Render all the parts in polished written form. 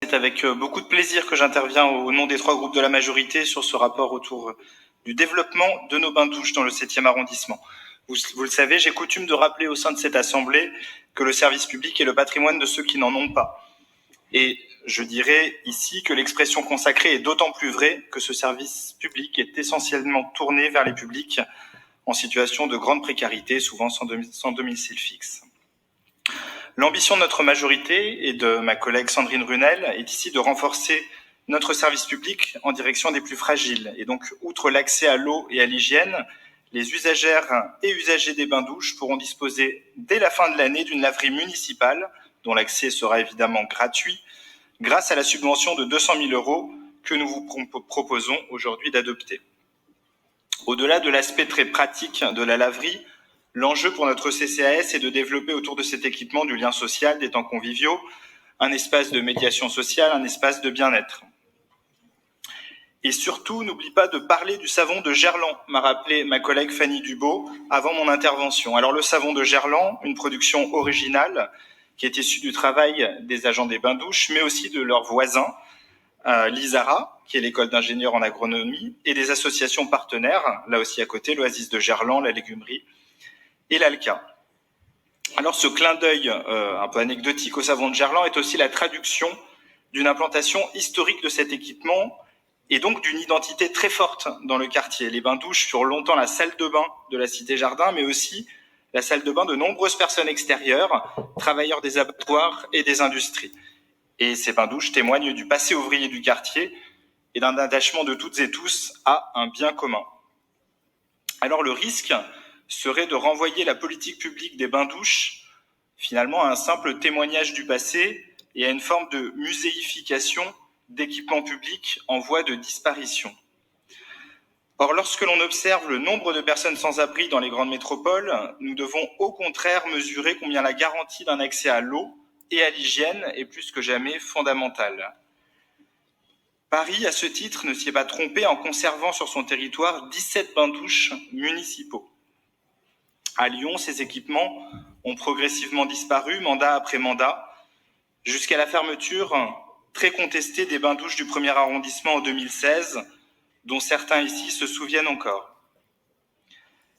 C'est avec beaucoup de plaisir que j'interviens au nom des 3 groupes de la majorité sur ce rapport autour du développement de nos bains-douches dans le 7e arrondissement. Vous le savez, j'ai coutume de rappeler au sein de cette assemblée que le service public est le patrimoine de ceux qui n'en ont pas. Et je dirais ici que l'expression consacrée est d'autant plus vraie que ce service public est essentiellement tourné vers les publics en situation de grande précarité, souvent sans domicile fixe. L'ambition de notre majorité et de ma collègue Sandrine Runel est ici de renforcer notre service public en direction des plus fragiles. Et donc, outre l'accès à l'eau et à l'hygiène, les usagères et usagers des bains-douches pourront disposer dès la fin de l'année d'une laverie municipale, dont l'accès sera évidemment gratuit, grâce à la subvention de 200 000 € que nous vous proposons aujourd'hui d'adopter. Au-delà de l'aspect très pratique de la laverie, l'enjeu pour notre CCAS est de développer autour de cet équipement du lien social, des temps conviviaux, un espace de médiation sociale, un espace de bien-être. Et surtout, n'oublie pas de parler du savon de Gerland, m'a rappelé ma collègue Fanny Dubo avant mon intervention. Alors le savon de Gerland, une production originale qui est issue du travail des agents des bains-douches, mais aussi de leurs voisins, l'ISARA, qui est l'école d'ingénieurs en agronomie, et des associations partenaires, là aussi à côté, l'Oasis de Gerland, la légumerie, et l'ALCA. Alors ce clin d'œil un peu anecdotique au savon de Gerland est aussi la traduction d'une implantation historique de cet équipement et donc d'une identité très forte dans le quartier. Les bains-douches furent longtemps la salle de bain de la Cité Jardin, mais aussi la salle de bain de nombreuses personnes extérieures, travailleurs des abattoirs et des industries. Et ces bains-douches témoignent du passé ouvrier du quartier et d'un attachement de toutes et tous à un bien commun. Alors le risque serait de renvoyer la politique publique des bains-douches finalement à un simple témoignage du passé et à une forme de muséification d'équipements publics en voie de disparition. Or, lorsque l'on observe le nombre de personnes sans abri dans les grandes métropoles, nous devons au contraire mesurer combien la garantie d'un accès à l'eau et à l'hygiène est plus que jamais fondamentale. Paris, à ce titre, ne s'y est pas trompé en conservant sur son territoire 17 bains-douches municipaux. À Lyon, ces équipements ont progressivement disparu, mandat après mandat, jusqu'à la fermeture très contestée des bains-douches du 1er arrondissement en 2016, dont certains ici se souviennent encore.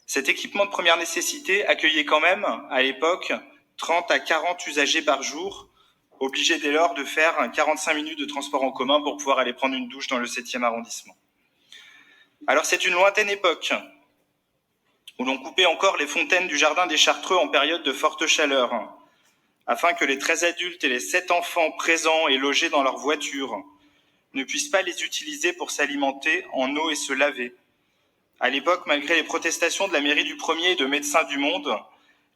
Cet équipement de première nécessité accueillait quand même, à l'époque, 30 à 40 usagers par jour, obligés dès lors de faire 45 minutes de transport en commun pour pouvoir aller prendre une douche dans le 7e arrondissement. Alors c'est une lointaine époque où l'on coupait encore les fontaines du jardin des Chartreux en période de forte chaleur, afin que les 13 adultes et les 7 enfants présents et logés dans leur voiture ne puissent pas les utiliser pour s'alimenter en eau et se laver. À l'époque, malgré les protestations de la mairie du 1er et de Médecins du Monde,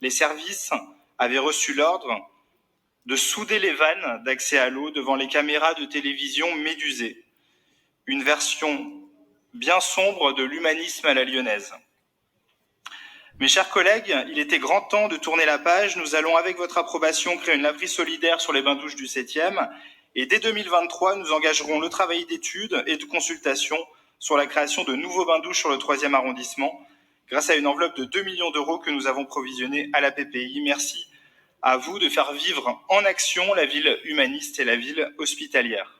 les services avaient reçu l'ordre de souder les vannes d'accès à l'eau devant les caméras de télévision médusées. Une version bien sombre de l'humanisme à la lyonnaise. Mes chers collègues, il était grand temps de tourner la page. Nous allons, avec votre approbation, créer une laverie solidaire sur les bains-douches du 7e. Et dès 2023, nous engagerons le travail d'études et de consultation sur la création de nouveaux bains-douches sur le 3e arrondissement, grâce à une enveloppe de 2 millions d'euros que nous avons provisionnée à la PPI. Merci à vous de faire vivre en action la ville humaniste et la ville hospitalière.